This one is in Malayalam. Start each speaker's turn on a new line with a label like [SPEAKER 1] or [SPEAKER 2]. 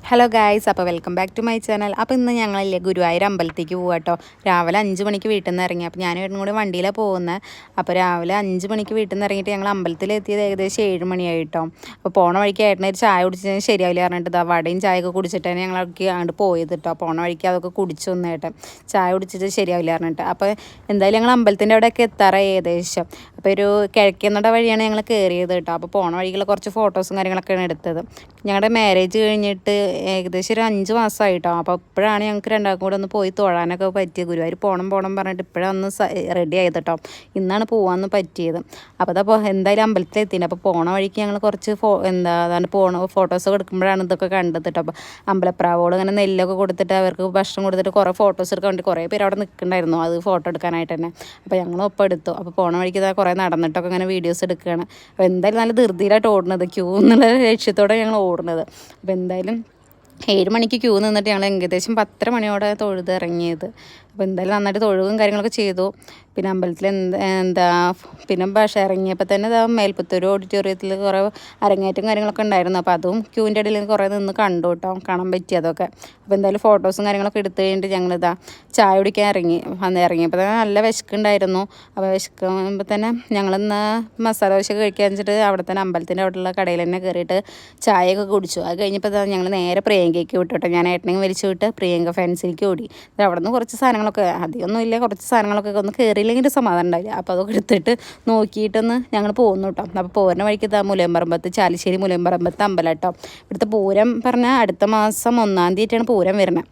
[SPEAKER 1] ഹലോ ഗായ്സ്, അപ്പോൾ welcome back to my channel. അപ്പോൾ ഇന്ന് ഞങ്ങളില്ലേ ഗുരുവായൂർ അമ്പലത്തേക്ക് പോകാം കേട്ടോ. രാവിലെ 5 മണിക്ക് വീട്ടിൽ നിന്ന് ഇറങ്ങി. അപ്പോൾ ഞാനും ഏട്ടനും കൂടി വണ്ടിയിലാണ് പോകുന്നത്. അപ്പോൾ രാവിലെ 5 മണിക്ക് വീട്ടിൽ നിന്ന് ഇറങ്ങിയിട്ട് ഞങ്ങൾ അമ്പലത്തിലെത്തിയത് ഏകദേശം 7 മണിയായി കേട്ടോ. അപ്പോൾ പോണ വഴിക്ക് ഏട്ടന് ഒരു ചായ കുടിച്ചാൽ ശരിയാവില്ല പറഞ്ഞിട്ട് ഇതാ വടയും ചായയൊക്കെ കുടിച്ചിട്ടാണ് ഞങ്ങളൊക്കെ അങ്ങോട്ട് പോയത് കേട്ടോ. പോണ വഴിക്ക് അതൊക്കെ കുടിച്ചു വന്നു ഏട്ടൻ. ചായ കുടിച്ചിട്ട് ശരിയാവില്ല പറഞ്ഞിട്ട്. അപ്പോൾ എന്തായാലും ഞങ്ങൾ അമ്പലത്തിൻ്റെ അവിടെയൊക്കെ എത്താറായി ഏകദേശം. അപ്പോൾ ഒരു കിഴക്കേന്നട വഴിയാണ് ഞങ്ങൾ കയറിയത് കേട്ടോ. അപ്പോൾ പോണ വഴിക്കുള്ള കുറച്ച് ഫോട്ടോസും കാര്യങ്ങളൊക്കെയാണ് എടുത്തത്. ഞങ്ങളുടെ മാരേജ് കഴിഞ്ഞിട്ട് ഏകദേശം ഒരു 5 മാസമായിട്ടോ. അപ്പോൾ ഇപ്പോഴാണ് ഞങ്ങൾക്ക് രണ്ടാൾക്കും കൂടെ ഒന്ന് പോയി തൊഴാനൊക്കെ പറ്റിയത്. ഗുരുവായൂർ പോകണം പറഞ്ഞിട്ട് ഇപ്പോഴൊന്ന് റെഡി ആയത് കേട്ടോ. ഇന്നാണ് പോകാമെന്ന് പറ്റിയത്. അപ്പോൾ അതപ്പോൾ എന്തായാലും അമ്പലത്തിലെത്തിയിട്ട് അപ്പോൾ പോണ വഴിക്ക് ഞങ്ങൾ കുറച്ച് അതാണ് ഫോട്ടോസൊക്കെ എടുക്കുമ്പോഴാണ് ഇതൊക്കെ കണ്ടത് കേട്ടോ. അപ്പോൾ അമ്പലപ്രാവോട് ഇങ്ങനെ നെല്ലൊക്കെ കൊടുത്തിട്ട് അവർക്ക് ഭക്ഷണം കൊടുത്തിട്ട് കുറേ ഫോട്ടോസ് എടുക്കാൻ വേണ്ടി കുറേ പേര് അവിടെ നിൽക്കുന്നുണ്ടായിരുന്നു അത് ഫോട്ടോ എടുക്കാനായിട്ട് തന്നെ. അപ്പോൾ ഞങ്ങളും ഒപ്പം എടുത്തു. അപ്പോൾ പോണ വഴിക്ക് ഇതാ കുറേ നടന്നിട്ടൊക്കെ ഇങ്ങനെ വീഡിയോസ് എടുക്കുകയാണ്. അപ്പോൾ എന്തായാലും നല്ല ധൃതിയിലായിട്ട് ഓടുന്നത്, ക്യൂ എന്നുള്ള ലക്ഷ്യത്തോടെ ഞങ്ങൾ ഓടുന്നത്. അപ്പോൾ എന്തായാലും 7 മണിക്ക് ക്യൂ നിന്നിട്ട് ഞങ്ങൾ ഏകദേശം 10:30 മണിയോടെ തൊഴുത് ഇറങ്ങിയത്. അപ്പോൾ എന്തായാലും നന്നായിട്ട് തൊഴുകും കാര്യങ്ങളൊക്കെ ചെയ്തു. പിന്നെ അമ്പലത്തിൽ പിന്നെ ഇറങ്ങിയപ്പോൾ തന്നെ മേൽപ്പത്തൂർ ഓഡിറ്റോറിയത്തിൽ കുറേ അരങ്ങേറ്റം കാര്യങ്ങളൊക്കെ ഉണ്ടായിരുന്നു. അപ്പോൾ അതും ക്യൂവിൻ്റെ ഇടയിൽ കുറേ നിന്ന് കണ്ടു കേട്ടോ, കാണാൻ പറ്റി അതൊക്കെ. അപ്പോൾ എന്തായാലും ഫോട്ടോസും കാര്യങ്ങളൊക്കെ എടുത്തു കഴിഞ്ഞിട്ട് ഞങ്ങളിതാ ചായ കുടിക്കാൻ ഇറങ്ങിയപ്പോൾ തന്നെ നല്ല വിശക്കുണ്ടായിരുന്നു. അപ്പോൾ വിശക്കുമ്പോൾ തന്നെ ഞങ്ങളിന്ന് മസാല ദോശ കഴിക്കാൻ വെച്ചിട്ട് അവിടെ തന്നെ അമ്പലത്തിൻ്റെ അവിടെയുള്ള കടയിൽ തന്നെ കയറിയിട്ട് ചായയൊക്കെ കുടിച്ചു. അത് കഴിഞ്ഞപ്പോൾ ഞങ്ങൾ നേരെ പ്രിയങ്കയ്ക്ക് വിട്ടു കേട്ടോ. ഞാൻ ഏട്ടനെയും വലിച്ചു വിട്ട് പ്രിയങ്ക ഫാൻസിലേക്ക് ഓടി. അവിടെ നിന്ന് കുറച്ച് സാധനങ്ങളൊക്കെ അധികമൊന്നും ഇല്ല, കുറച്ച് സാധനങ്ങളൊക്കെ ഒന്ന് കയറിയില്ലെങ്കിൽ സമാധാനം ഉണ്ടാവില്ല. അപ്പോൾ അതൊക്കെ എടുത്തിട്ട് നോക്കിയിട്ടൊന്ന് ഞങ്ങൾ പോകുന്നു കേട്ടോ. അപ്പോൾ പോരുന്ന വഴിക്ക് മുലയമ്പറമ്പത്ത് ചാലിശ്ശേരി മുലയമ്പറമ്പത്ത് അമ്പലം കേട്ടോ. ഇവിടുത്തെ പൂരം പറഞ്ഞാൽ അടുത്ത മാസം 1-ാം തീയതിയാണ് പൂരം വരുന്നത്.